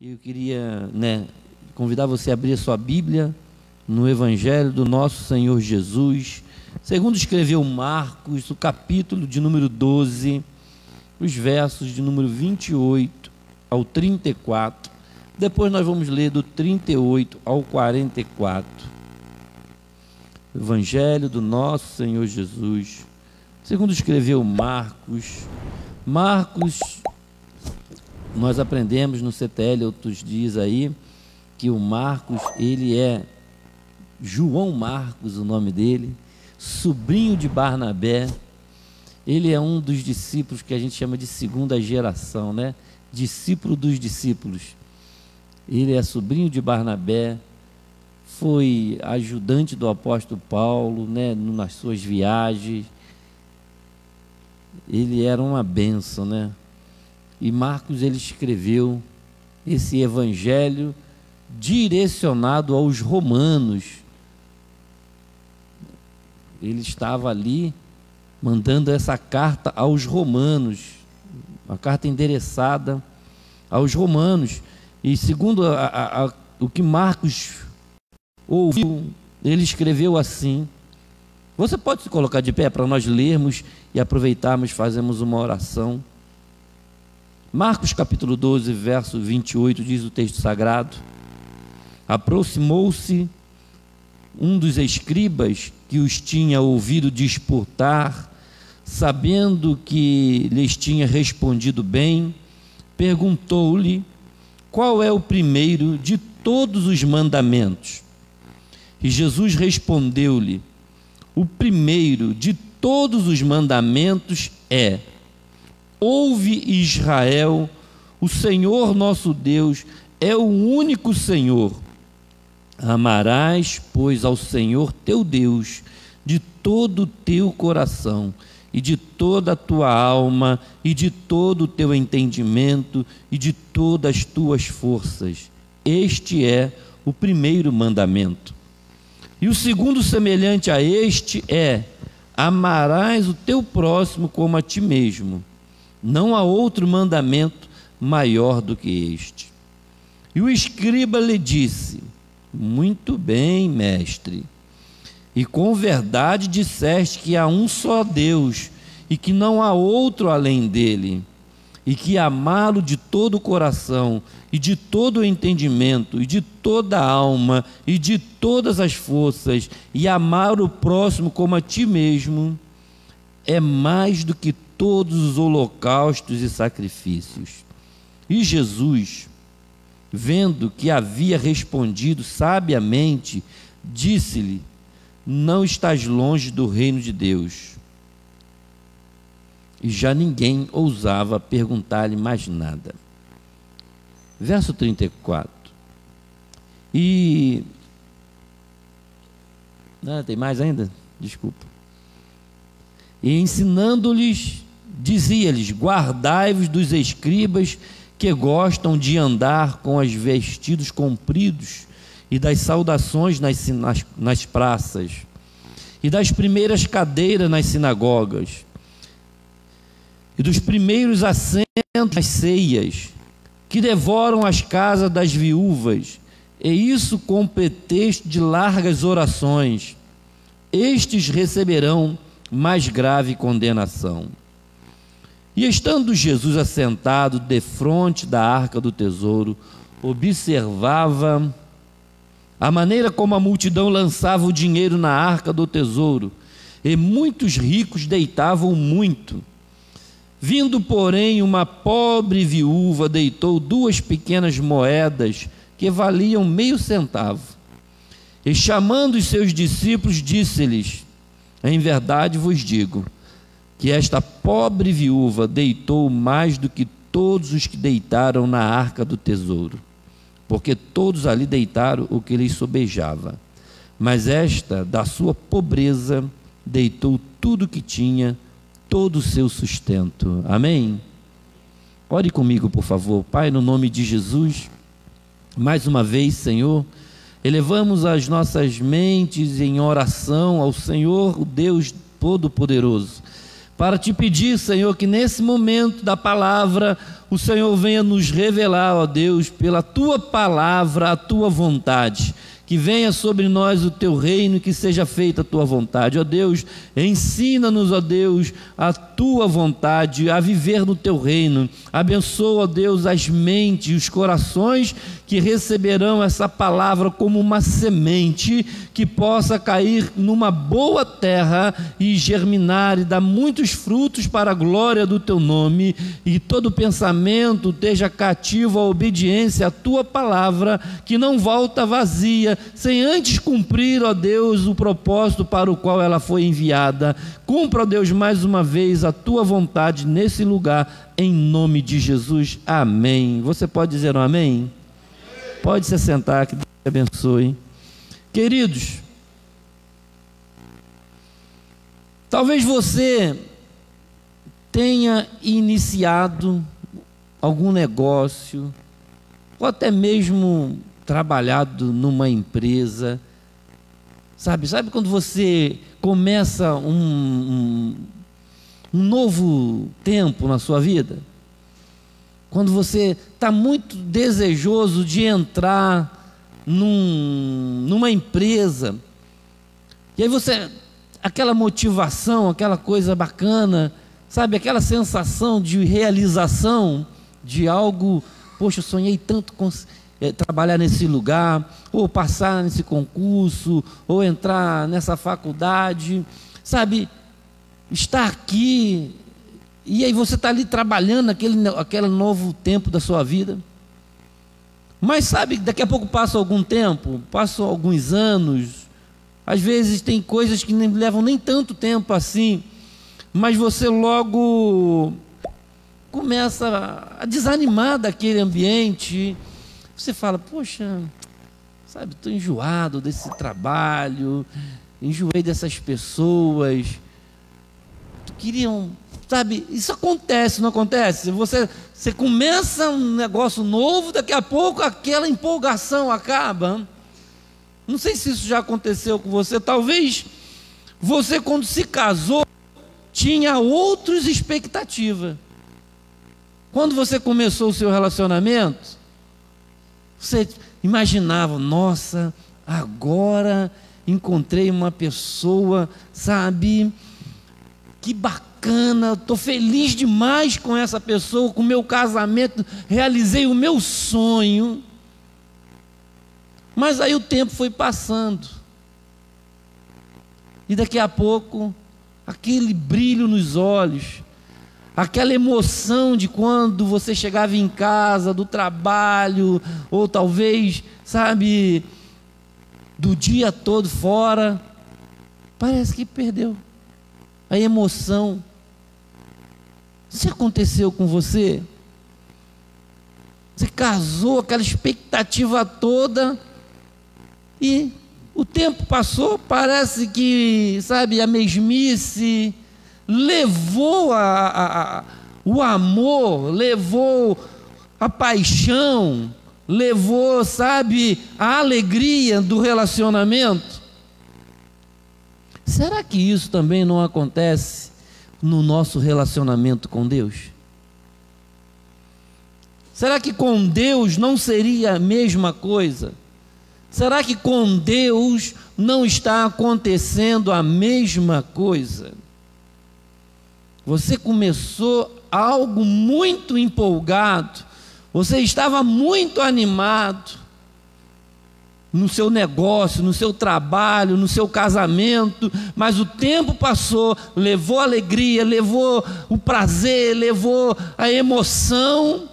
Eu queria, convidar você a abrir a sua Bíblia no Evangelho do nosso Senhor Jesus, segundo escreveu Marcos, o capítulo de número 12, os versos de número 28 ao 34. Depois nós vamos ler do 38 ao 44. Evangelho do nosso Senhor Jesus, segundo escreveu Marcos. Marcos, nós aprendemos no CTL outros dias aí, que o Marcos, ele é João Marcos, o nome dele, sobrinho de Barnabé. Ele é um dos discípulos que a gente chama de segunda geração, discípulo dos discípulos. Ele é sobrinho de Barnabé, foi ajudante do apóstolo Paulo, nas suas viagens. Ele era uma bênção, E Marcos, ele escreveu esse evangelho direcionado aos romanos. Ele estava ali mandando essa carta aos romanos, uma carta endereçada aos romanos. E segundo o que Marcos ouviu, ele escreveu assim. Você pode se colocar de pé para nós lermos e aproveitarmos, fazemos uma oração. Marcos capítulo 12, verso 28, diz o texto sagrado: aproximou-se um dos escribas que os tinha ouvido disputar, sabendo que lhes tinha respondido bem, perguntou-lhe qual é o primeiro de todos os mandamentos. E Jesus respondeu-lhe: o primeiro de todos os mandamentos é: ouve, Israel, o Senhor nosso Deus é o único Senhor. Amarás, pois, ao Senhor teu Deus de todo o teu coração e de toda a tua alma e de todo o teu entendimento e de todas as tuas forças. Este é o primeiro mandamento. E o segundo, semelhante a este, é: amarás o teu próximo como a ti mesmo. Não há outro mandamento maior do que este. E o escriba lhe disse: muito bem, mestre, e com verdade disseste que há um só Deus e que não há outro além dele, e que amá-lo de todo o coração e de todo o entendimento e de toda a alma e de todas as forças, e amar o próximo como a ti mesmo, é mais do que todos os holocaustos e sacrifícios. E Jesus, vendo que havia respondido sabiamente, disse-lhe: não estás longe do reino de Deus. E já ninguém ousava perguntar-lhe mais nada. Verso 34. Tem mais ainda? Desculpa. E ensinando-lhes, dizia-lhes: guardai-vos dos escribas que gostam de andar com os vestidos compridos e das saudações nas praças e das primeiras cadeiras nas sinagogas e dos primeiros assentos nas ceias, que devoram as casas das viúvas, e isso com pretexto de largas orações. Estes receberão mais grave condenação. E estando Jesus assentado defronte da arca do tesouro, observava a maneira como a multidão lançava o dinheiro na arca do tesouro, e muitos ricos deitavam muito. Vindo, porém, uma pobre viúva, deitou 2 pequenas moedas que valiam meio centavo. E chamando os seus discípulos, disse-lhes: em verdade vos digo que esta pobre viúva deitou mais do que todos os que deitaram na arca do tesouro, porque todos ali deitaram o que lhes sobejava, mas esta, da sua pobreza, deitou tudo o que tinha, todo o seu sustento. Amém? Ore comigo, por favor. Pai, no nome de Jesus, mais uma vez, Senhor, elevamos as nossas mentes em oração ao Senhor, o Deus Todo-Poderoso, para te pedir, Senhor, que nesse momento da palavra o Senhor venha nos revelar, ó Deus, pela tua palavra, a tua vontade. Que venha sobre nós o teu reino e que seja feita a tua vontade. Ó Deus, ensina-nos, ó Deus, a tua vontade, a viver no teu reino. Abençoa, ó Deus, as mentes e os corações que receberão essa palavra como uma semente que possa cair numa boa terra e germinar e dar muitos frutos para a glória do teu nome, e todo pensamento esteja cativo à obediência à tua palavra, que não volta vazia, sem antes cumprir, ó Deus, o propósito para o qual ela foi enviada. Cumpra, ó Deus, mais uma vez a tua vontade nesse lugar, em nome de Jesus, amém. Você pode dizer um amém? Pode se sentar, que Deus te abençoe. Queridos, talvez você tenha iniciado algum negócio, ou até mesmo trabalhado numa empresa, sabe quando você começa um novo tempo na sua vida? Quando você está muito desejoso de entrar numa empresa, e aí você, aquela motivação, aquela coisa bacana, sabe, aquela sensação de realização de algo, poxa, eu sonhei tanto com trabalhar nesse lugar, ou passar nesse concurso, ou entrar nessa faculdade, sabe, estar aqui, e aí você está ali trabalhando aquele novo tempo da sua vida. Mas sabe, daqui a pouco passa algum tempo, passam alguns anos, às vezes tem coisas que nem levam nem tanto tempo assim, mas você logo começa a desanimar daquele ambiente. Você fala, poxa, sabe, estou enjoado desse trabalho, enjoei dessas pessoas, queriam, sabe, isso acontece, não acontece? Você começa um negócio novo, daqui a pouco aquela empolgação acaba. Não sei se isso já aconteceu com você. Talvez você, quando se casou, tinha outras expectativas. Quando você começou o seu relacionamento, você imaginava, nossa, agora encontrei uma pessoa, sabe, que bacana, estou feliz demais com essa pessoa, com o meu casamento, realizei o meu sonho. Mas aí o tempo foi passando, e daqui a pouco, aquele brilho nos olhos, aquela emoção de quando você chegava em casa, do trabalho, ou talvez, sabe, do dia todo fora, parece que perdeu a emoção. Isso aconteceu com você? Você casou, aquela expectativa toda, e o tempo passou, parece que, sabe, a mesmice levou o amor, levou a paixão, levou, sabe, a alegria do relacionamento. Será que isso também não acontece no nosso relacionamento com Deus? Será que com Deus não seria a mesma coisa? Será que com Deus não está acontecendo a mesma coisa? Você começou algo muito empolgado, você estava muito animado no seu negócio, no seu trabalho, no seu casamento, mas o tempo passou, levou a alegria, levou o prazer, levou a emoção.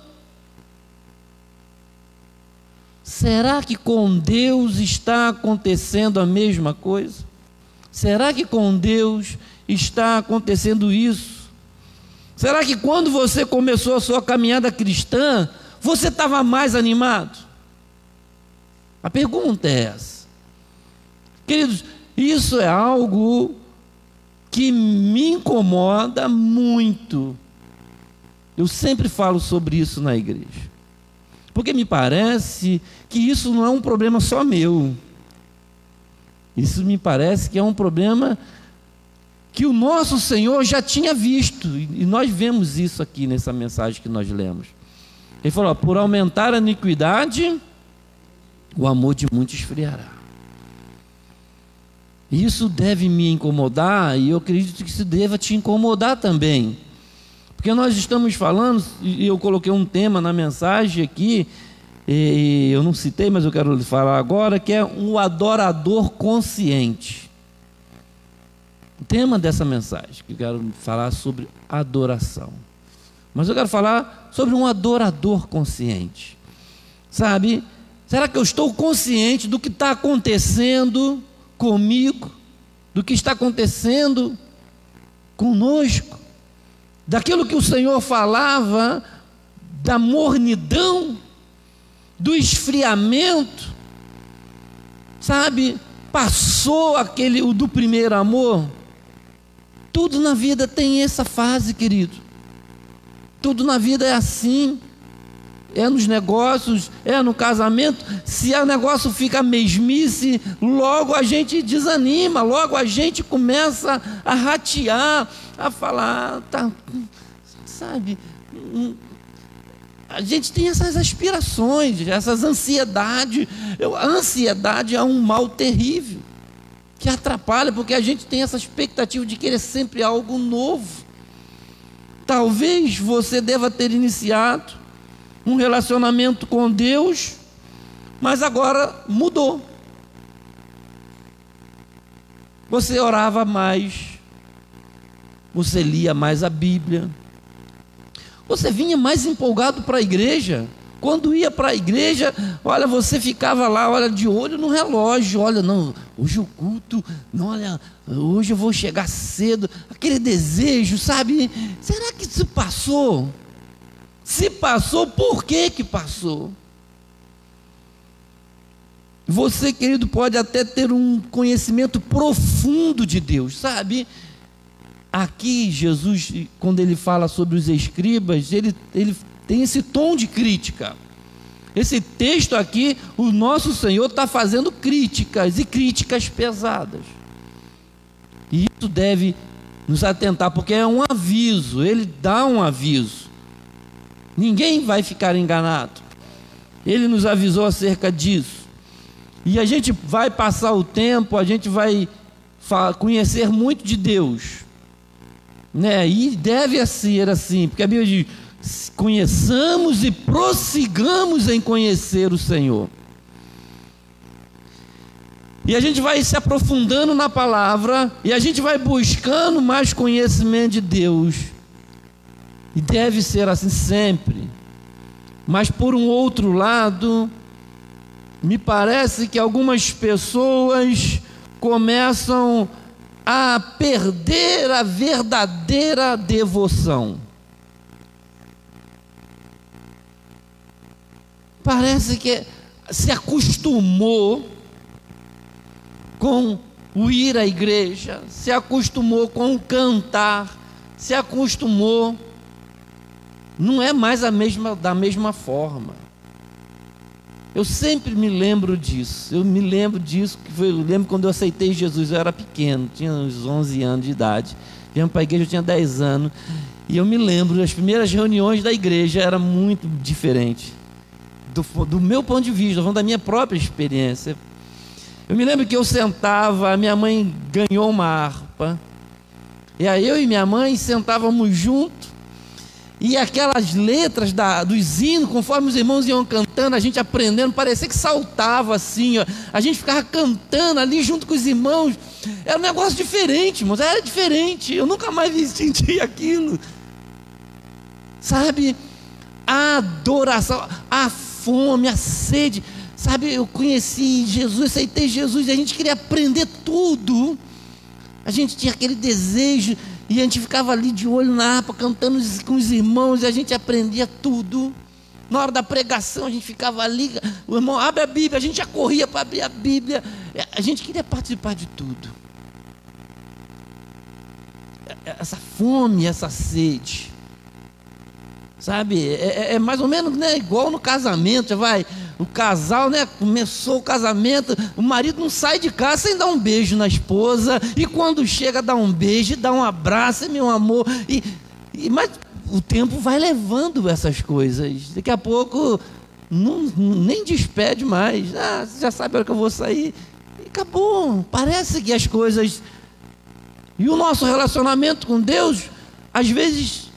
Será que com Deus está acontecendo a mesma coisa? Será que com Deus está acontecendo isso? Será que quando você começou a sua caminhada cristã, você estava mais animado? A pergunta é essa. Queridos, isso é algo que me incomoda muito. Eu sempre falo sobre isso na igreja, porque me parece que isso não é um problema só meu. Isso me parece que é um problema que o nosso Senhor já tinha visto, e nós vemos isso aqui nessa mensagem que nós lemos. Ele falou: por aumentar a iniquidade, o amor de muitos esfriará. Isso deve me incomodar, e eu acredito que isso deva te incomodar também, porque nós estamos falando, e eu coloquei um tema na mensagem aqui, e eu não citei, mas eu quero falar agora, que é um adorador consciente. O tema dessa mensagem, que eu quero falar sobre adoração, mas eu quero falar sobre um adorador consciente. Sabe, será que eu estou consciente do que está acontecendo comigo, do que está acontecendo conosco, daquilo que o Senhor falava, da mornidão, do esfriamento, sabe? Passou o do primeiro amor. Tudo na vida tem essa fase, querido. Tudo na vida é assim. É nos negócios, é no casamento. Se o negócio fica mesmice, logo a gente desanima, logo a gente começa a ratear, a falar, tá, sabe? A gente tem essas aspirações, essas ansiedades. A ansiedade é um mal terrível, que atrapalha, porque a gente tem essa expectativa de querer sempre algo novo. Talvez você deva ter iniciado um relacionamento com Deus, mas agora mudou. Você orava mais, você lia mais a Bíblia, você vinha mais empolgado para a igreja. Quando ia para a igreja, olha, você ficava lá, olha, de olho no relógio, olha, não, hoje o culto, não, olha, hoje eu vou chegar cedo, aquele desejo, sabe? Será que isso passou? Se passou, por que que passou? Você, querido, pode até ter um conhecimento profundo de Deus, sabe? Aqui Jesus, quando ele fala sobre os escribas, ele tem esse tom de crítica. Esse texto aqui, o nosso Senhor está fazendo críticas, e críticas pesadas. E isso deve nos atentar, porque é um aviso, ele dá um aviso. Ninguém vai ficar enganado. Ele nos avisou acerca disso. E a gente vai passar o tempo, a gente vai conhecer muito de Deus, né? E deve ser assim, porque a Bíblia diz: conheçamos e prossigamos em conhecer o Senhor. E a gente vai se aprofundando na palavra, e a gente vai buscando mais conhecimento de Deus. E deve ser assim sempre. Mas por um outro lado, me parece que algumas pessoas começam a perder a verdadeira devoção. Parece que se acostumou com o ir à igreja, se acostumou com o cantar, se acostumou. Não é mais da mesma forma. Eu sempre me lembro disso. Eu me lembro disso, eu lembro quando eu aceitei Jesus. Eu era pequeno, tinha uns 11 anos de idade. Viemos para a igreja, eu tinha 10 anos. E eu me lembro, as primeiras reuniões da igreja era muito diferente. Do meu ponto de vista, falando da minha própria experiência. Eu me lembro que eu sentava, a minha mãe ganhou uma harpa. E aí eu e minha mãe sentávamos juntos. E aquelas letras dos hinos, conforme os irmãos iam cantando, a gente aprendendo, parecia que saltava assim, ó. A gente ficava cantando ali junto com os irmãos. Era um negócio diferente, irmãos, era diferente. Eu nunca mais senti aquilo. Sabe? A adoração, a fome, a sede. Sabe, eu conheci Jesus, aceitei Jesus, e a gente queria aprender tudo. A gente tinha aquele desejo. E a gente ficava ali de olho na harpa, cantando com os irmãos, e a gente aprendia tudo. Na hora da pregação, a gente ficava ali, o irmão abre a Bíblia, a gente já corria para abrir a Bíblia. A gente queria participar de tudo. Essa fome, essa sede. Sabe, é mais ou menos, né, igual no casamento, já vai, o casal, né, começou o casamento, o marido não sai de casa sem dar um beijo na esposa, e quando chega dá um beijo, dá um abraço, meu amor, mas o tempo vai levando essas coisas. Daqui a pouco nem despede mais. Você já sabe a hora que eu vou sair. E acabou. Parece que as coisas... E o nosso relacionamento com Deus, às vezes,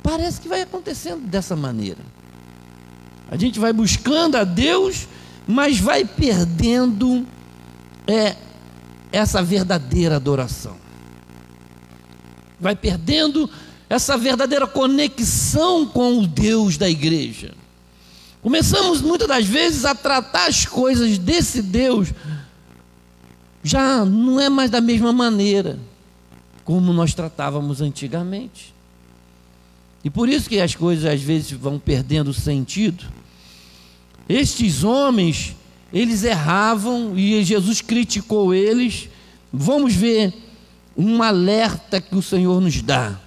parece que vai acontecendo dessa maneira. A gente vai buscando a Deus, mas vai perdendo essa verdadeira adoração. Vai perdendo essa verdadeira conexão com o Deus da igreja. Começamos muitas das vezes a tratar as coisas desse Deus, já não é mais da mesma maneira como nós tratávamos antigamente. E por isso que as coisas às vezes vão perdendo sentido. Estes homens, eles erravam e Jesus criticou eles. Vamos ver um alerta que o Senhor nos dá.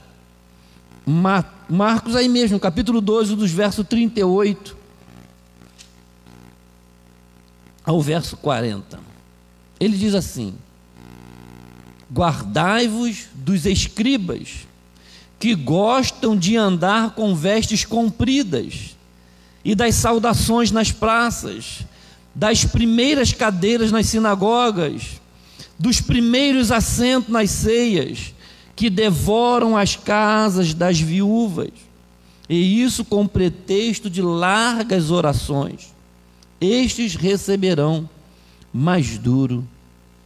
Marcos aí mesmo, capítulo 12, dos versos 38 ao verso 40. Ele diz assim: guardai-vos dos escribas, que gostam de andar com vestes compridas, e das saudações nas praças, das primeiras cadeiras nas sinagogas, dos primeiros assentos nas ceias, que devoram as casas das viúvas, e isso com pretexto de largas orações. Estes receberão mais duro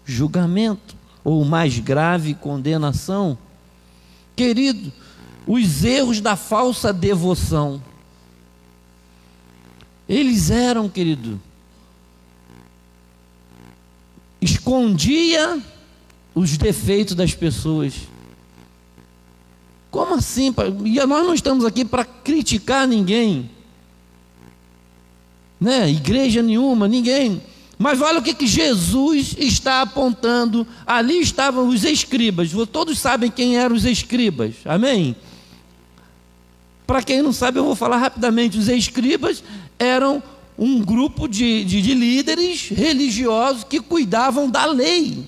julgamento, ou mais grave condenação. Querido, os erros da falsa devoção, eles eram, querido, escondia os defeitos das pessoas. Como assim? E nós não estamos aqui para criticar ninguém, né? Igreja nenhuma, ninguém. Mas olha o que Jesus está apontando. Ali estavam os escribas. Todos sabem quem eram os escribas, amém? Para quem não sabe, eu vou falar rapidamente. Os escribas eram um grupo de líderes religiosos que cuidavam da lei.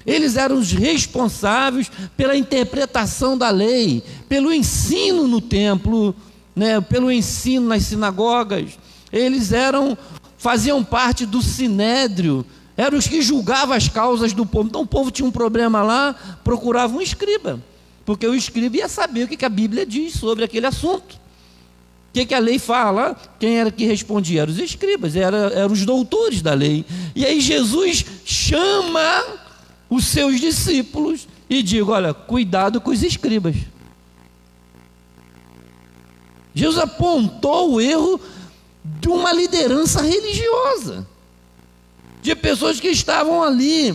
Eles eram os responsáveis pela interpretação da lei, pelo ensino no templo, né, pelo ensino nas sinagogas. Eles faziam parte do sinédrio, eram os que julgavam as causas do povo. Então o povo tinha um problema lá, procurava um escriba, porque o escriba ia saber o que a Bíblia diz sobre aquele assunto. O que a lei fala? Quem era que respondia? Eram os escribas, eram os doutores da lei. E aí Jesus chama os seus discípulos e diz: olha, cuidado com os escribas. Jesus apontou o erro de uma liderança religiosa, de pessoas que estavam ali,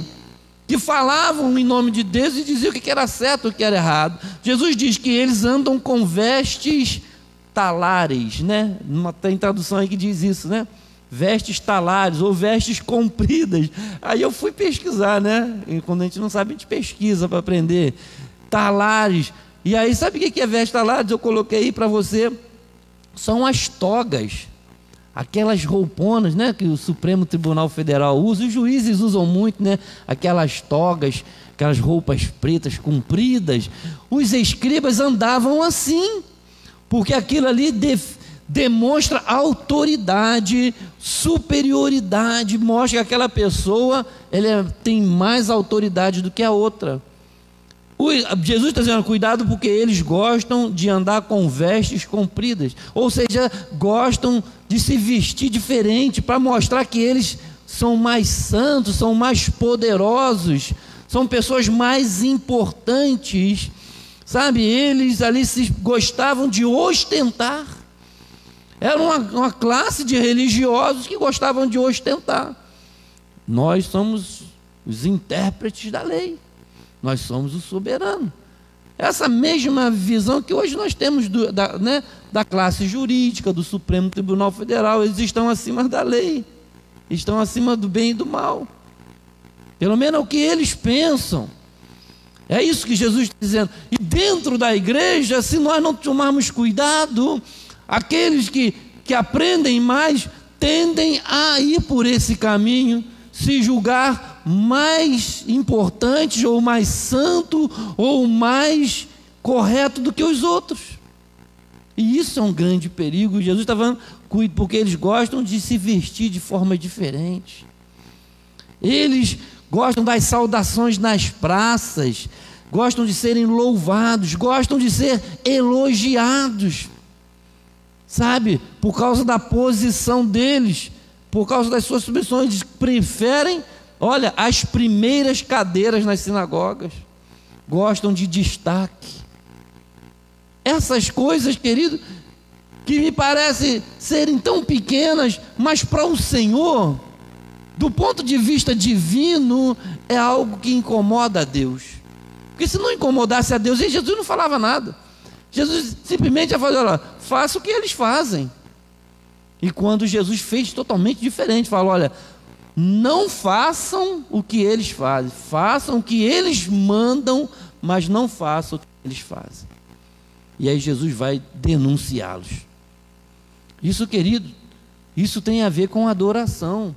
que falavam em nome de Deus e diziam o que era certo e o que era errado. Jesus diz que eles andam com vestes talares, né? Tem tradução aí que diz isso, né? Vestes talares ou vestes compridas. Aí eu fui pesquisar, né? E quando a gente não sabe, a gente pesquisa para aprender. Talares. E aí, sabe o que é vestes talares? Eu coloquei aí para você. São as togas, aquelas rouponas, né, que o Supremo Tribunal Federal usa, os juízes usam muito, né, aquelas togas, aquelas roupas pretas compridas. Os escribas andavam assim, porque aquilo ali demonstra autoridade, superioridade, mostra que aquela pessoa tem mais autoridade do que a outra. Jesus está dizendo: cuidado, porque eles gostam de andar com vestes compridas, ou seja, gostam de se vestir diferente, para mostrar que eles são mais santos, são mais poderosos, são pessoas mais importantes, sabe? Eles ali gostavam de ostentar. Era uma classe de religiosos que gostavam de ostentar. Nós somos os intérpretes da lei, nós somos o soberano. Essa mesma visão que hoje nós temos da classe jurídica, do Supremo Tribunal Federal. Eles estão acima da lei, estão acima do bem e do mal, pelo menos é o que eles pensam. É isso que Jesus está dizendo. E dentro da igreja, se nós não tomarmos cuidado, aqueles que aprendem mais tendem a ir por esse caminho, se julgar mais importante, ou mais santo, ou mais correto do que os outros. E isso é um grande perigo. Jesus está falando, cuide, porque eles gostam de se vestir de forma diferente. Eles gostam das saudações nas praças, gostam de serem louvados, gostam de ser elogiados, sabe? Por causa da posição deles, por causa das suas submissões, eles preferem, olha, as primeiras cadeiras nas sinagogas, gostam de destaque. Essas coisas, querido, que me parecem serem tão pequenas, mas para o Senhor, do ponto de vista divino, é algo que incomoda a Deus. Porque se não incomodasse a Deus, Jesus não falava nada. Jesus simplesmente ia fazer, olha, faça o que eles fazem. E quando Jesus fez totalmente diferente, falou, olha, não façam o que eles fazem, façam o que eles mandam, mas não façam o que eles fazem. E aí Jesus vai denunciá-los. Isso, querido, isso tem a ver com adoração.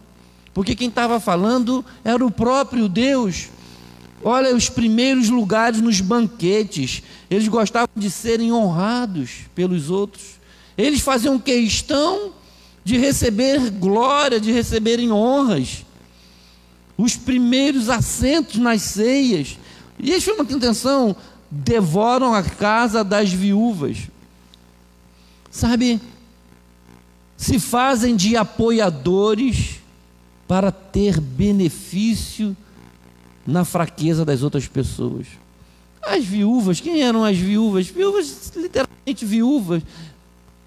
Porque quem estava falando era o próprio Deus. Olha, os primeiros lugares nos banquetes, eles gostavam de serem honrados pelos outros. Eles faziam questão de receber glória, de receberem honras. Os primeiros assentos nas ceias. E eles chamam atenção, devoram a casa das viúvas. Sabe, se fazem de apoiadores para ter benefício na fraqueza das outras pessoas. As viúvas, quem eram as viúvas? Viúvas, literalmente viúvas,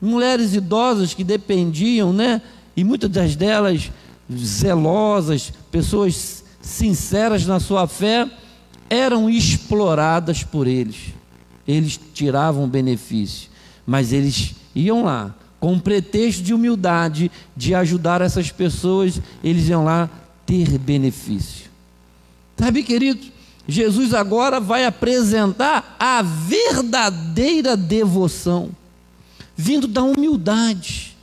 mulheres idosas que dependiam, né? E muitas delas zelosas, pessoas sinceras na sua fé, eram exploradas por eles. Eles tiravam benefício, mas eles iam lá com pretexto de humildade, de ajudar essas pessoas, eles iam lá ter benefício. Sabe, querido, Jesus agora vai apresentar a verdadeira devoção, vindo da humildade.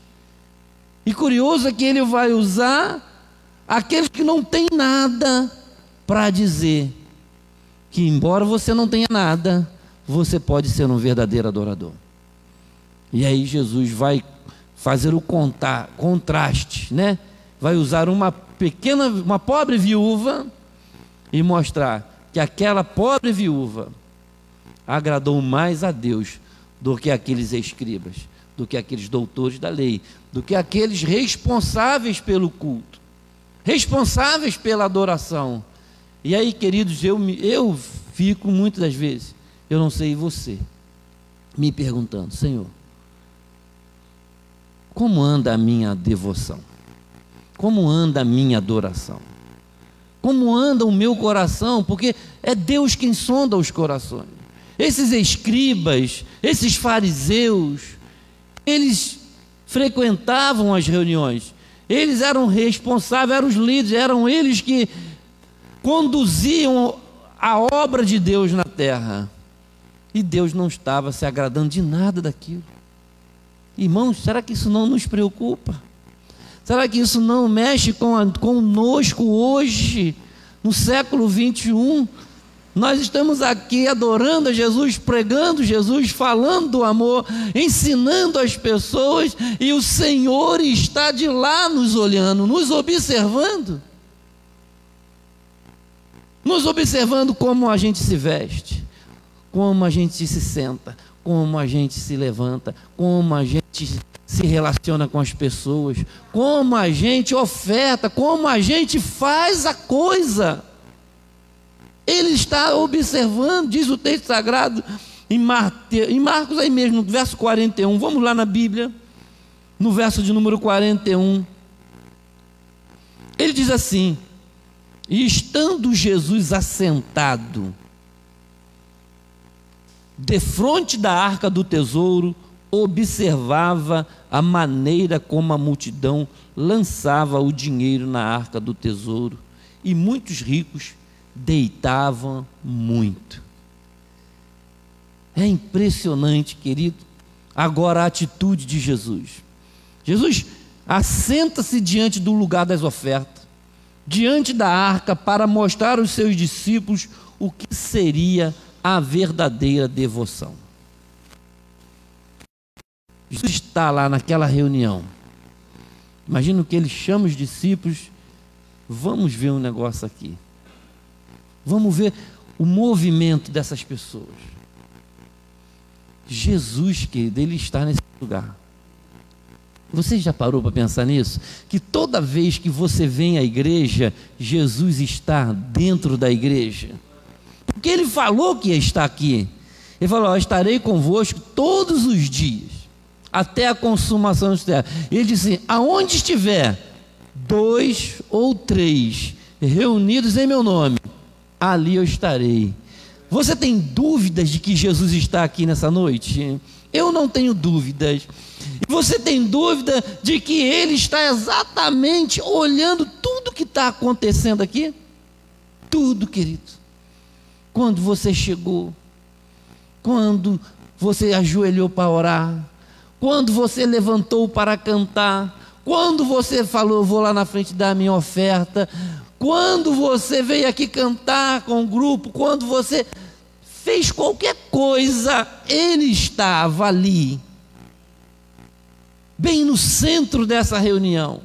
E curioso é que ele vai usar aqueles que não têm nada para dizer que, embora você não tenha nada, você pode ser um verdadeiro adorador. E aí Jesus vai fazer o contraste, né? Vai usar uma pobre viúva e mostrar que aquela pobre viúva agradou mais a Deus do que aqueles escribas, do que aqueles doutores da lei, do que aqueles responsáveis pelo culto, responsáveis pela adoração. E aí, queridos, eu fico muitas das vezes, eu não sei você, me perguntando, Senhor, como anda a minha devoção? Como anda a minha adoração? Como anda o meu coração? Porque é Deus quem sonda os corações. Esses escribas, esses fariseus, eles frequentavam as reuniões, eles eram responsáveis, eram os líderes, eram eles que conduziam a obra de Deus na terra. E Deus não estava se agradando de nada daquilo. Irmãos, será que isso não nos preocupa? Será que isso não mexe conosco hoje, no século 21? Nós estamos aqui adorando a Jesus, pregando Jesus, falando do amor, ensinando as pessoas, e o Senhor está de lá nos olhando, nos observando. Nos observando como a gente se veste, como a gente se senta, como a gente se levanta, como a gente se relaciona com as pessoas, como a gente oferta, como a gente faz a coisa. Ele está observando, diz o texto sagrado em Marcos aí mesmo, no verso 41. Vamos lá na Bíblia, no verso de número 41. Ele diz assim: e estando Jesus assentado defronte da arca do tesouro, observava a maneira como a multidão lançava o dinheiro na arca do tesouro, e muitos ricos deitavam muito. É impressionante, querido, agora a atitude de Jesus. Jesus assenta-se diante do lugar das ofertas, diante da arca, para mostrar aos seus discípulos o que seria a verdadeira devoção. Jesus está lá naquela reunião. Imagina que ele chama os discípulos. Vamos ver um negócio aqui. Vamos ver o movimento dessas pessoas. Jesus, querido, ele está nesse lugar. Você já parou para pensar nisso? Que toda vez que você vem à igreja, Jesus está dentro da igreja. Porque ele falou que ia estar aqui. Ele falou: estarei convosco todos os dias, até a consumação dos terras. Ele disse: aonde estiver 2 ou 3 reunidos em meu nome, ali eu estarei. Você tem dúvidas de que Jesus está aqui nessa noite? Eu não tenho dúvidas. E você tem dúvida de que Ele está exatamente olhando tudo que está acontecendo aqui? Tudo, querido. Quando você chegou, quando você ajoelhou para orar, quando você levantou para cantar, quando você falou: vou lá na frente dar a minha oferta, quando você veio aqui cantar com o grupo, quando você fez qualquer coisa, Ele estava ali, bem no centro dessa reunião,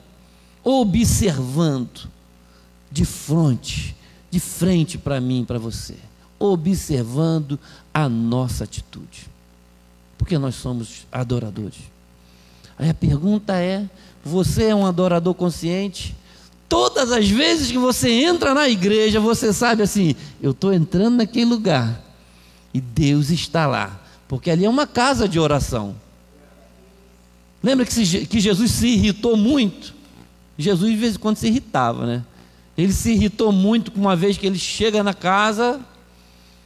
observando, de frente para mim e para você, observando a nossa atitude, porque nós somos adoradores. Aí a pergunta é: você é um adorador consciente? Todas as vezes que você entra na igreja, você sabe assim: eu estou entrando naquele lugar e Deus está lá, porque ali é uma casa de oração. Lembra que Jesus se irritou muito? Jesus de vez em quando se irritava, né? Ele se irritou muito com uma vez que ele chega na casa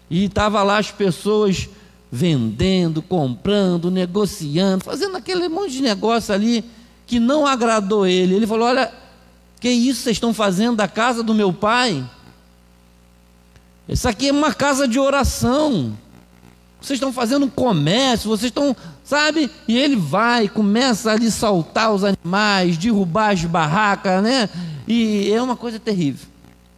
e estava lá as pessoas vendendo, comprando, negociando, fazendo aquele monte de negócio ali que não agradou ele. Ele falou: olha, que isso vocês estão fazendo da casa do meu pai? Isso aqui é uma casa de oração. Vocês estão fazendo um comércio, vocês estão, sabe? E ele vai, começa ali a saltar os animais, derrubar as barracas, né? E é uma coisa terrível,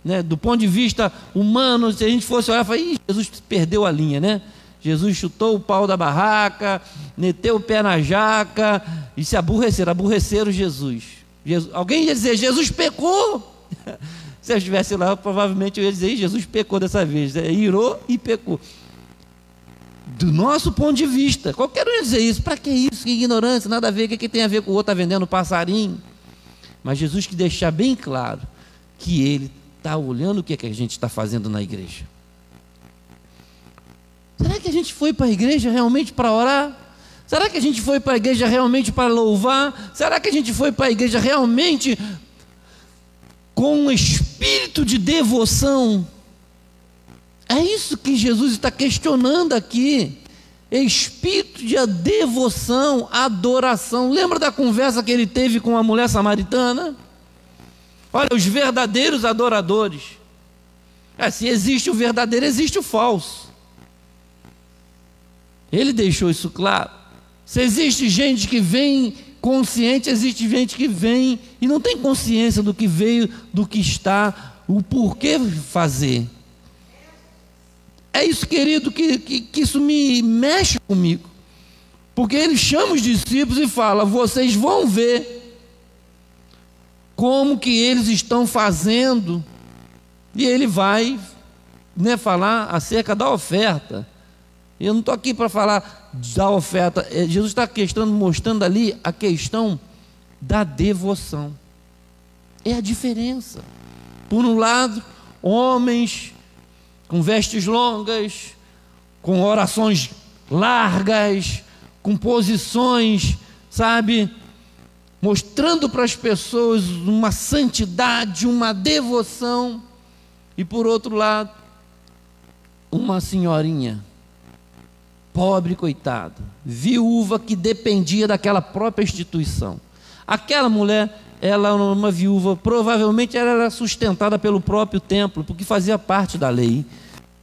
né? Do ponto de vista humano, se a gente fosse olhar, fala: Jesus perdeu a linha, né? Jesus chutou o pau da barraca, meteu o pé na jaca e se aborreceram Jesus. Alguém ia dizer: Jesus pecou. Se eu estivesse lá, provavelmente eu ia dizer: Jesus pecou dessa vez, irou e pecou. Do nosso ponto de vista, qualquer um ia dizer isso. Para que isso? Que ignorância, nada a ver. O que tem a ver com o outro está vendendo passarinho? Mas Jesus que deixar bem claro que Ele está olhando o que a gente está fazendo na igreja. Será que a gente foi para a igreja realmente para orar? Será que a gente foi para a igreja realmente para louvar? Será que a gente foi para a igreja realmente com um espírito de devoção? É isso que Jesus está questionando aqui. Espírito de devoção, adoração. Lembra da conversa que ele teve com a mulher samaritana? Olha, os verdadeiros adoradores. Se existe o verdadeiro, existe o falso. Ele deixou isso claro. Se existe gente que vem consciente, existe gente que vem e não tem consciência do que veio, do que está, o porquê fazer. É isso, querido, que isso me mexe comigo. Porque ele chama os discípulos e fala: vocês vão ver como que eles estão fazendo. E ele vai, né, falar acerca da oferta. Eu não estou aqui para falar da oferta. Jesus está mostrando ali a questão da devoção. É a diferença. Por um lado, homens com vestes longas, com orações largas, com posições, sabe, mostrando para as pessoas uma santidade, uma devoção. E por outro lado, uma senhorinha, pobre, coitada, viúva, que dependia daquela própria instituição. Aquela mulher, ela era uma viúva, provavelmente ela era sustentada pelo próprio templo, porque fazia parte da lei,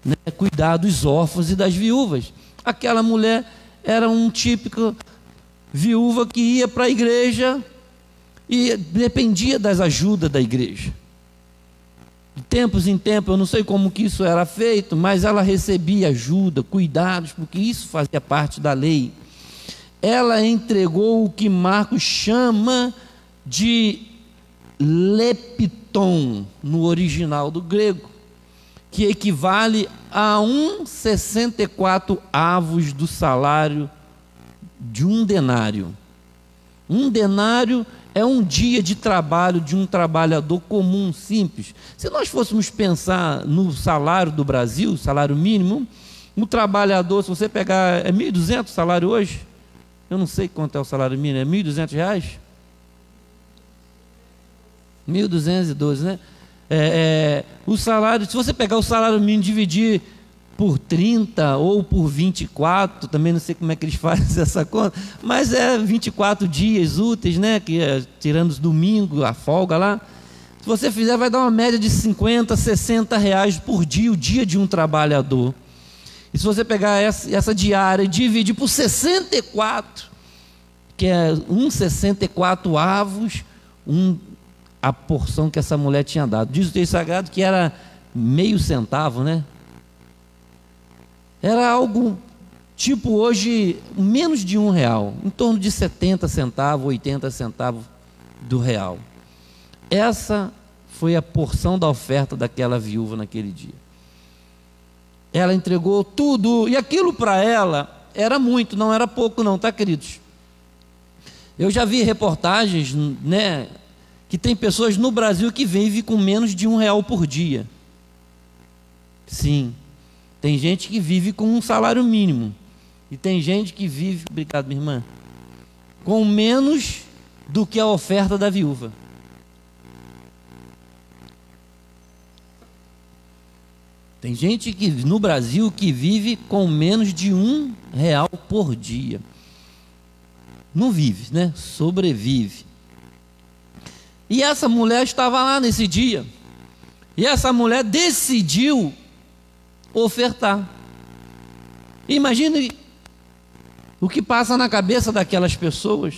né, cuidar dos órfãos e das viúvas. Aquela mulher era um típico viúva que ia para a igreja e dependia das ajudas da igreja. De tempos em tempos, eu não sei como que isso era feito, mas ela recebia ajuda, cuidados, porque isso fazia parte da lei. ela entregou o que Marcos chama de lepton, no original do grego, que equivale a 1,64 avos do salário de um denário. Um denário é um dia de trabalho de um trabalhador comum, simples. Se nós fôssemos pensar no salário do Brasil, salário mínimo, o trabalhador, se você pegar, é 1.200 o salário hoje? Eu não sei quanto é o salário mínimo, é R$ 1.200? 1.212, né? O salário, se você pegar o salário mínimo e dividir por 30 ou por 24, também não sei como é que eles fazem essa conta, mas é 24 dias úteis, né? Que tirando os domingos, a folga lá. Se você fizer, vai dar uma média de 50, 60 reais por dia, o dia de um trabalhador. E se você pegar essa diária e dividir por 64, que é 1,64 avos, a porção que essa mulher tinha dado. Diz o texto sagrado que era meio centavo, né? Era algo tipo hoje menos de R$1, em torno de 70 centavos, 80 centavos do real. Essa foi a porção da oferta daquela viúva naquele dia. Ela entregou tudo, e aquilo para ela era muito, não era pouco não, tá, queridos? Eu já vi reportagens, né, que tem pessoas no Brasil que vivem com menos de R$1 por dia. Sim, tem gente que vive com um salário mínimo, e tem gente que vive, obrigado minha irmã, com menos do que a oferta da viúva. Tem gente que no Brasil que vive com menos de R$1 por dia. Não vive, né? Sobrevive. E essa mulher estava lá nesse dia. E essa mulher decidiu ofertar. Imagine o que passa na cabeça daquelas pessoas.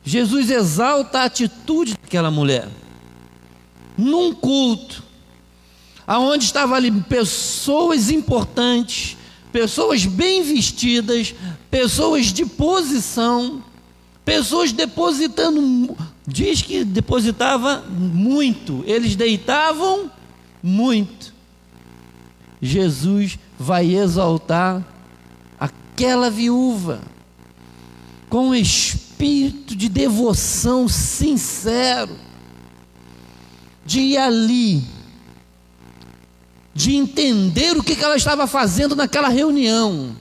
Jesus exalta a atitude daquela mulher. Num culto, aonde estavam ali pessoas importantes, pessoas bem vestidas, pessoas de posição, pessoas depositando, diz que depositava muito, eles deitavam muito. Jesus vai exaltar aquela viúva com um espírito de devoção sincero, de ir ali, de entender o que ela estava fazendo naquela reunião.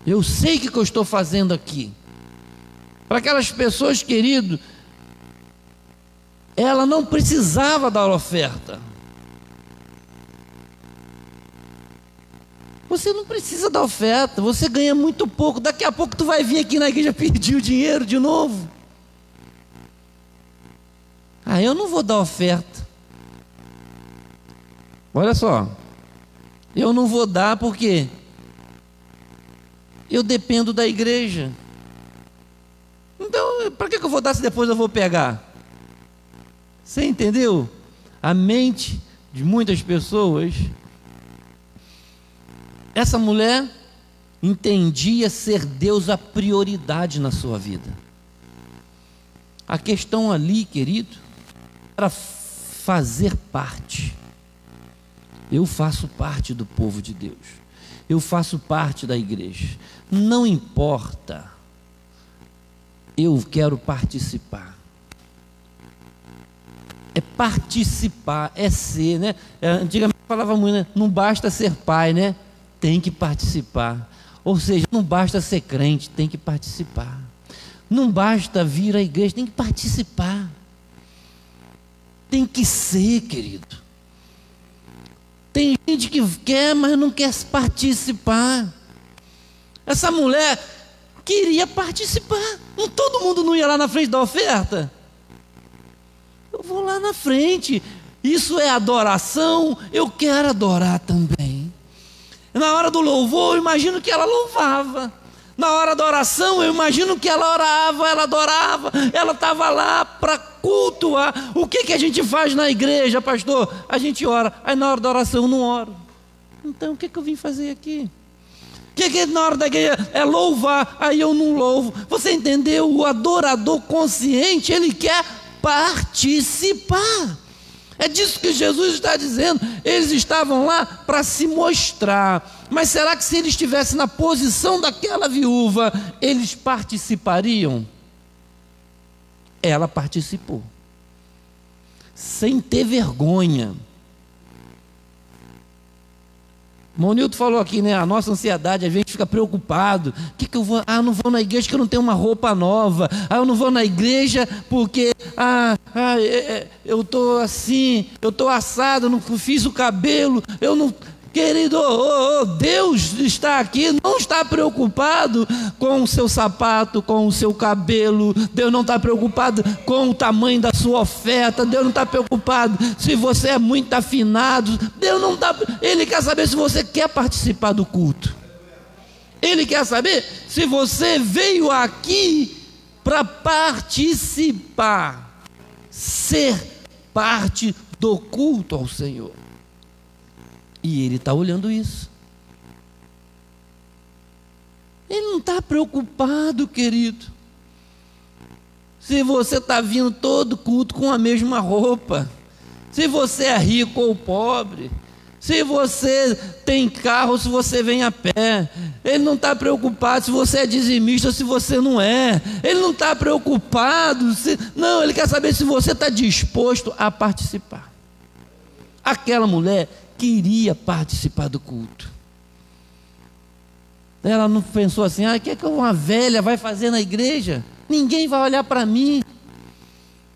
Eu sei o que eu estou fazendo aqui. Para aquelas pessoas, querido, ela não precisava dar oferta. Você não precisa dar oferta, você ganha muito pouco. Daqui a pouco tu vai vir aqui na igreja pedir o dinheiro de novo. Eu não vou dar oferta. Olha só, eu não vou dar porque eu dependo da igreja. Então, para que eu vou dar se depois eu vou pegar? Você entendeu? A mente de muitas pessoas. Essa mulher entendia ser Deus a prioridade na sua vida. A questão ali, querido, era fazer parte. Eu faço parte do povo de Deus. Eu faço parte da igreja. Não importa. Eu quero participar. É participar, é ser, né? Antigamente falava muito, né? Não basta ser pai, né? Tem que participar. Ou seja, não basta ser crente, tem que participar. Não basta vir à igreja, tem que participar. Tem que ser, querido. Tem gente que quer, mas não quer participar. Essa mulher queria participar. Todo mundo não ia lá na frente da oferta? Eu vou lá na frente. Isso é adoração. Eu quero adorar também. Na hora do louvor, eu imagino que ela louvava. Na hora da oração, eu imagino que ela orava, ela adorava. Ela estava lá para cultuar. O que a gente faz na igreja, pastor? A gente ora. Aí na hora da oração eu não oro. Então o que eu vim fazer aqui? Que na hora da igreja é louvar, aí eu não louvo. Você entendeu? O adorador consciente, ele quer participar. É disso que Jesus está dizendo. Eles estavam lá para se mostrar. Mas será que se eles estivessem na posição daquela viúva, eles participariam? Ela participou, sem ter vergonha. Monildo falou aqui, né? A nossa ansiedade, a gente fica preocupado. Que eu vou? Eu não vou na igreja porque eu não tenho uma roupa nova. Eu não vou na igreja porque eu estou assim, eu estou assado, não fiz o cabelo, eu não. Querido, Deus está aqui, não está preocupado com o seu sapato, com o seu cabelo. Deus não está preocupado com o tamanho da sua oferta. Deus não está preocupado se você é muito afinado. Deus não está. Ele quer saber se você quer participar do culto. Ele quer saber se você veio aqui para participar, ser parte do culto ao Senhor. E Ele está olhando isso. Ele não está preocupado, querido, se você está vindo todo culto com a mesma roupa, se você é rico ou pobre, se você tem carro ou se você vem a pé. Ele não está preocupado se você é dizimista ou se você não é. Ele não está preocupado não, Ele quer saber se você está disposto a participar. Aquela mulher queria participar do culto. Ela não pensou assim: o que uma velha vai fazer na igreja? Ninguém vai olhar para mim. O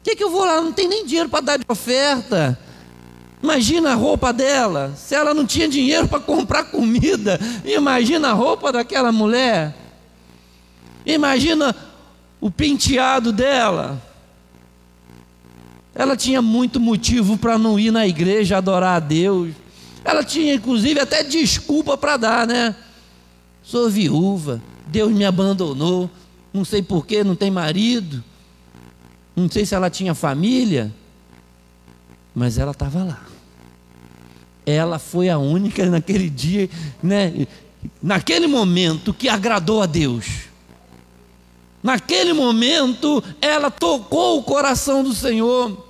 que eu vou lá? Não tem nem dinheiro para dar de oferta. Imagina a roupa dela. Se ela não tinha dinheiro para comprar comida, imagina a roupa daquela mulher. Imagina o penteado dela. Ela tinha muito motivo para não ir na igreja adorar a Deus. Ela tinha inclusive até desculpa para dar, né? Sou viúva, Deus me abandonou, não sei porquê, não tem marido, não sei se ela tinha família, mas ela estava lá. Ela foi a única naquele dia, né? Naquele momento que agradou a Deus. Naquele momento ela tocou o coração do Senhor,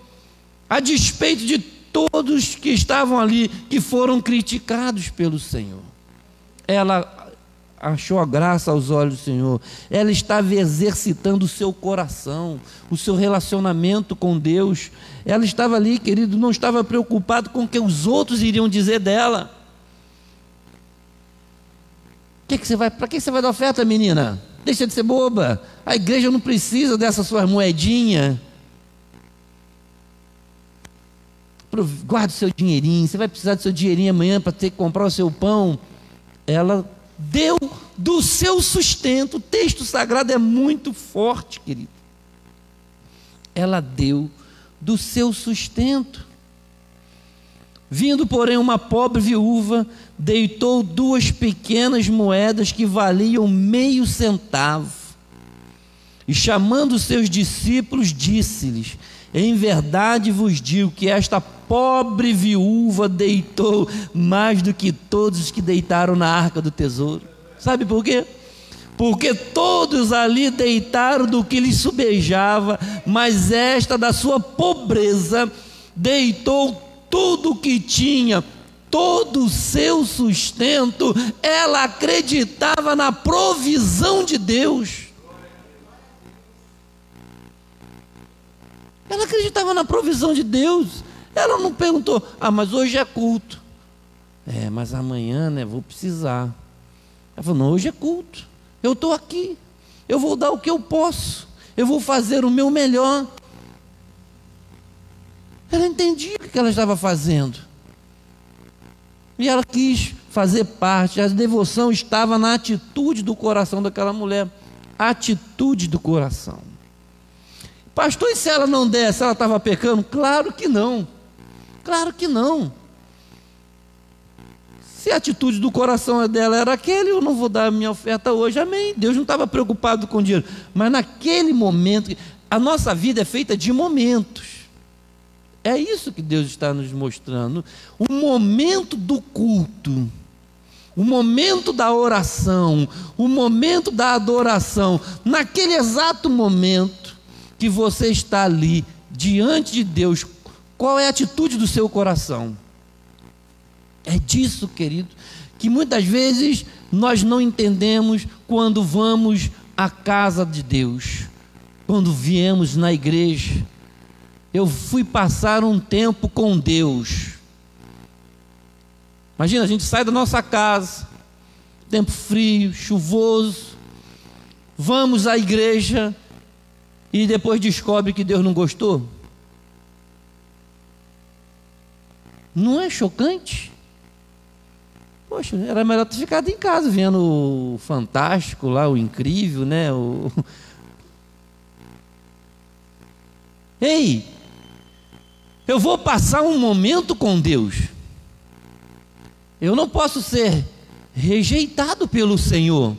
a despeito de todos que estavam ali, que foram criticados pelo Senhor. Ela achou a graça aos olhos do Senhor. Ela estava exercitando o seu coração, o seu relacionamento com Deus. Ela estava ali, querido, não estava preocupado com o que os outros iriam dizer dela. Para que você vai dar oferta, menina? Deixa de ser boba. A igreja não precisa dessas suas moedinhas. Guarda o seu dinheirinho. Você vai precisar do seu dinheirinho amanhã para ter que comprar o seu pão. Ela deu do seu sustento. O texto sagrado é muito forte, querido. Ela deu do seu sustento. Vindo, porém, uma pobre viúva, deitou 2 pequenas moedas que valiam meio centavo. E chamando seus discípulos, disse-lhes: em verdade vos digo que esta pobre viúva deitou mais do que todos os que deitaram na arca do tesouro. Sabe por quê? Porque todos ali deitaram do que lhes subejava, mas esta, da sua pobreza, deitou tudo o que tinha, todo o seu sustento. Ela acreditava na provisão de Deus. Ela acreditava na provisão de Deus. Ela não perguntou: mas hoje é culto. Mas amanhã, né, vou precisar. Ela falou: não, hoje é culto. Eu estou aqui. Eu vou dar o que eu posso. Eu vou fazer o meu melhor. Ela entendia o que ela estava fazendo. E ela quis fazer parte. A devoção estava na atitude do coração daquela mulher. A atitude do coração. Pastor, e se ela não desse, ela estava pecando? Claro que não. Claro que não. Se a atitude do coração dela era aquele: eu não vou dar a minha oferta hoje, amém. Deus não estava preocupado com dinheiro. Mas naquele momento, a nossa vida é feita de momentos. É isso que Deus está nos mostrando. O momento do culto o momento da oração, o momento da adoração, naquele exato momento que você está ali diante de Deus, qual é a atitude do seu coração? É disso, querido, que muitas vezes nós não entendemos quando vamos à casa de Deus, quando viemos na igreja. Eu fui passar um tempo com Deus. Imagina, a gente sai da nossa casa, tempo frio, chuvoso, vamos à igreja e depois descobre que Deus não gostou. Não é chocante? Poxa, era melhor ter ficado em casa vendo o Fantástico lá, o Incrível, né? Ei, eu vou passar um momento com Deus. Eu não posso ser rejeitado pelo Senhor.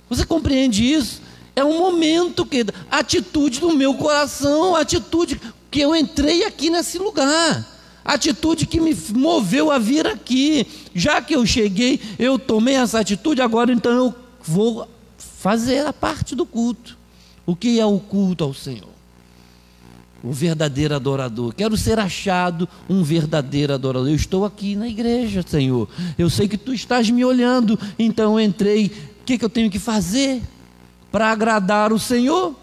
Você compreende isso? É um momento, a atitude do meu coração, a atitude que eu entrei aqui nesse lugar, a atitude que me moveu a vir aqui. Já que eu cheguei, eu tomei essa atitude, agora então eu vou fazer a parte do culto. O que é o culto ao Senhor? O verdadeiro adorador. Quero ser achado um verdadeiro adorador. Eu estou aqui na igreja, Senhor. Eu sei que Tu estás me olhando, então eu entrei. O que eu tenho que fazer para agradar o Senhor?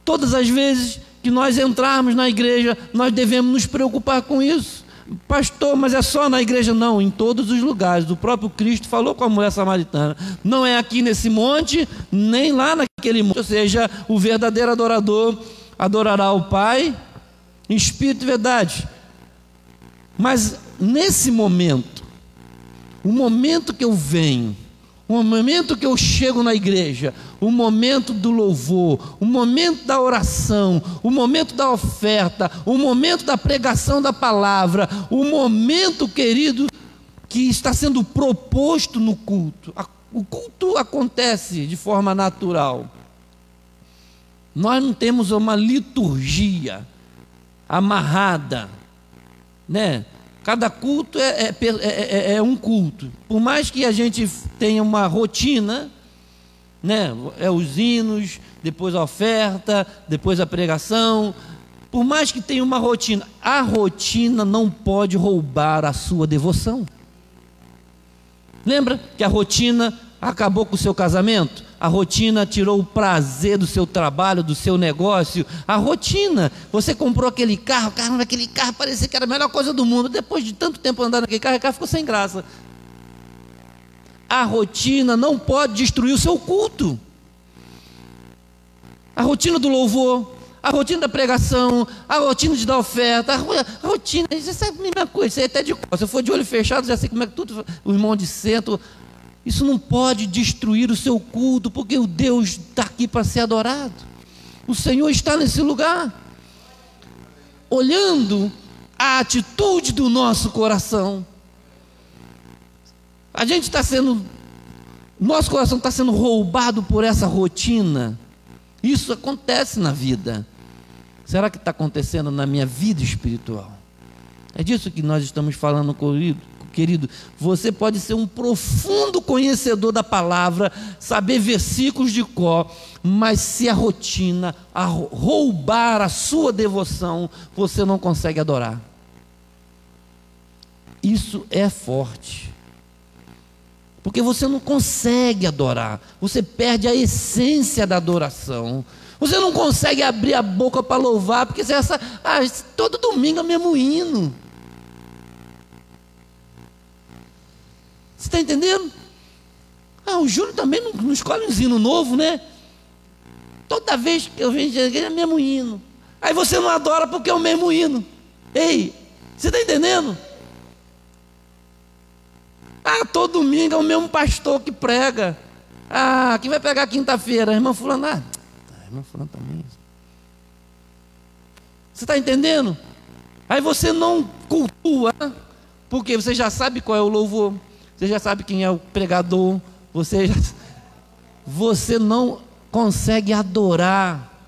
Todas as vezes que nós entrarmos na igreja, nós devemos nos preocupar com isso. Pastor, mas é só na igreja? Não, em todos os lugares. O próprio Cristo falou com a mulher samaritana. Não é aqui nesse monte, nem lá naquele monte. Ou seja, o verdadeiro adorador adorará o Pai em espírito e verdade. Mas nesse momento, o momento que eu venho, o momento que eu chego na igreja, o momento do louvor, o momento da oração, o momento da oferta, o momento da pregação da palavra, o momento, querido, que está sendo proposto no culto. O culto acontece de forma natural. Nós não temos uma liturgia amarrada, né? Cada culto é um culto. Por mais que a gente tenha uma rotina, né? É os hinos, depois a oferta, depois a pregação. Por mais que tenha uma rotina, a rotina não pode roubar a sua devoção. Lembra que a rotina acabou com o seu casamento? A rotina tirou o prazer do seu trabalho, do seu negócio. A rotina, você comprou aquele carro, caramba, aquele carro parecia que era a melhor coisa do mundo. Depois de tanto tempo andando naquele carro, o carro ficou sem graça. A rotina não pode destruir o seu culto. A rotina do louvor, a rotina da pregação, a rotina de dar oferta, a rotina, você sabe a mesma coisa, você é até de costas. Se eu for de olho fechado, já sei como é que tudo, o irmão de centro. Isso não pode destruir o seu culto, porque o Deus está aqui para ser adorado. O Senhor está nesse lugar, olhando a atitude do nosso coração. A gente está sendo, nosso coração está sendo roubado por essa rotina. Isso acontece na vida. Será que está acontecendo na minha vida espiritual? É disso que nós estamos falando, querido. Você pode ser um profundo conhecedor da palavra, saber versículos de cor, mas se a rotina roubar a sua devoção, você não consegue adorar. Isso é forte, porque você não consegue adorar, você perde a essência da adoração. Você não consegue abrir a boca para louvar, porque todo domingo é o mesmo hino. Você está entendendo? O Júnior também não escolhe um hino novo, né? Toda vez que eu venho de igreja é o mesmo hino. Aí você não adora porque é o mesmo hino. Ei, você está entendendo? Todo domingo é o mesmo pastor que prega. Quem vai pregar quinta-feira? A irmã fulano. A irmã fulano também. Você está entendendo? Aí você não cultua, porque você já sabe qual é o louvor. Você já sabe quem é o pregador, você não consegue adorar.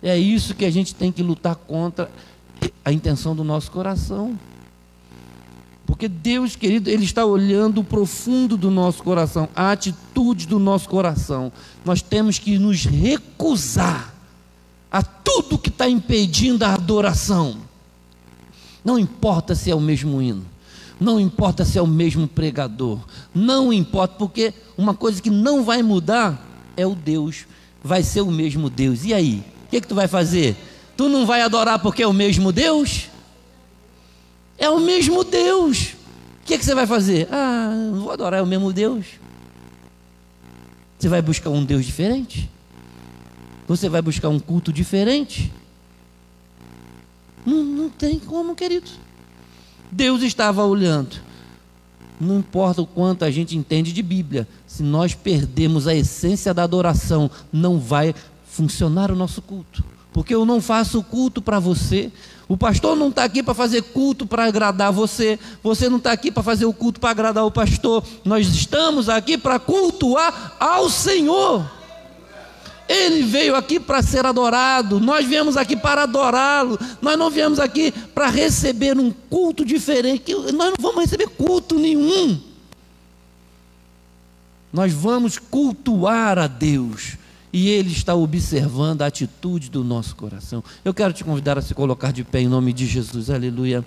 É isso que a gente tem que lutar contra, a intenção do nosso coração. Porque Deus, querido, Ele está olhando o profundo do nosso coração, a atitude do nosso coração. Nós temos que nos recusar a tudo que está impedindo a adoração. Não importa se é o mesmo hino, não importa se é o mesmo pregador, não importa, porque uma coisa que não vai mudar é o Deus, vai ser o mesmo Deus. E aí? O que tu vai fazer? Tu não vai adorar porque é o mesmo Deus? É o mesmo Deus. O que você vai fazer? Não vou adorar, é o mesmo Deus. Você vai buscar um Deus diferente? Você vai buscar um culto diferente? Não tem como, querido. Deus estava olhando. Não importa o quanto a gente entende de Bíblia, se nós perdermos a essência da adoração, não vai funcionar o nosso culto. Porque eu não faço culto para você. O pastor não está aqui para fazer culto para agradar você. Você não está aqui para fazer o culto para agradar o pastor. Nós estamos aqui para cultuar ao Senhor. Ele veio aqui para ser adorado. Nós viemos aqui para adorá-lo. Nós não viemos aqui para receber um culto diferente. Nós não vamos receber culto nenhum. Nós vamos cultuar a Deus. E Ele está observando a atitude do nosso coração. Eu quero te convidar a se colocar de pé em nome de Jesus. Aleluia.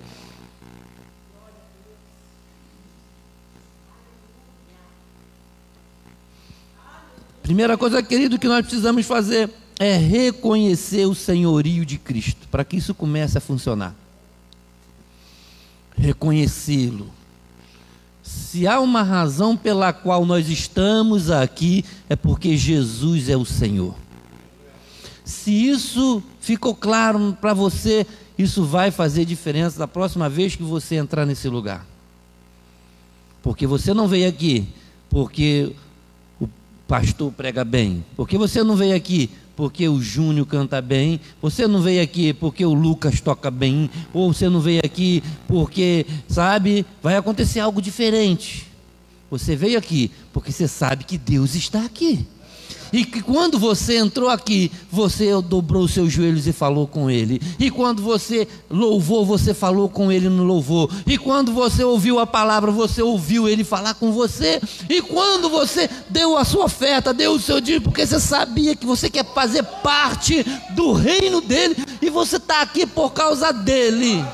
Primeira coisa, querido, que nós precisamos fazer é reconhecer o senhorio de Cristo, para que isso comece a funcionar. Reconhecê-lo. Se há uma razão pela qual nós estamos aqui, é porque Jesus é o Senhor. Se isso ficou claro para você, isso vai fazer diferença da próxima vez que você entrar nesse lugar. Porque você não veio aqui porque o pastor prega bem, porque você não veio aqui porque o Júnior canta bem, você não veio aqui porque o Lucas toca bem, ou você não veio aqui porque, sabe, vai acontecer algo diferente. Você veio aqui porque você sabe que Deus está aqui. E que quando você entrou aqui, você dobrou os seus joelhos e falou com Ele. E quando você louvou, você falou com Ele no louvor. E quando você ouviu a palavra, você ouviu Ele falar com você. E quando você deu a sua oferta, deu o seu dízimo, porque você sabia que você quer fazer parte do reino dEle. E você está aqui por causa dEle.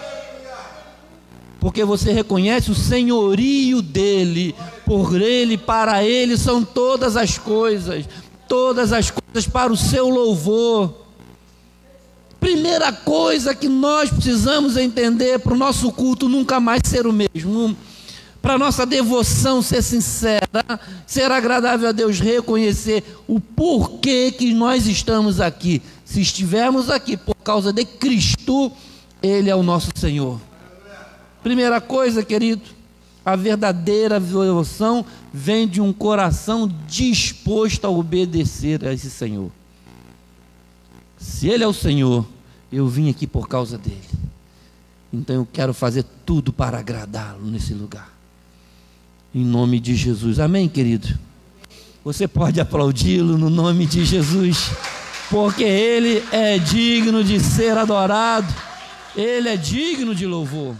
Porque você reconhece o senhorio dEle. Por Ele, para Ele são todas as coisas. Todas as coisas para o seu louvor. Primeira coisa que nós precisamos entender para o nosso culto nunca mais ser o mesmo, para a nossa devoção ser sincera, ser agradável a Deus, reconhecer o porquê que nós estamos aqui. Se estivermos aqui por causa de Cristo, Ele é o nosso Senhor. Primeira coisa, querido, a verdadeira devoção vem de um coração disposto a obedecer a esse Senhor. Se Ele é o Senhor, eu vim aqui por causa dEle. Então eu quero fazer tudo para agradá-lo nesse lugar. Em nome de Jesus. Amém, querido? Você pode aplaudi-lo no nome de Jesus, porque Ele é digno de ser adorado. Ele é digno de louvor.